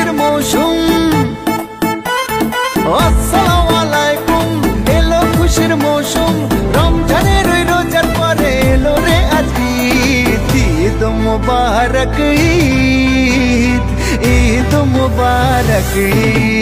খুশির মৌসুম। আসসালামু আলাইকুম, এলো খুশির মৌসুম। রমজানের ওই রোজার পরে এলো রে আজ ঈদ। ঈদ মুবারক ঈদ, ঈদ মুবারক ঈদ।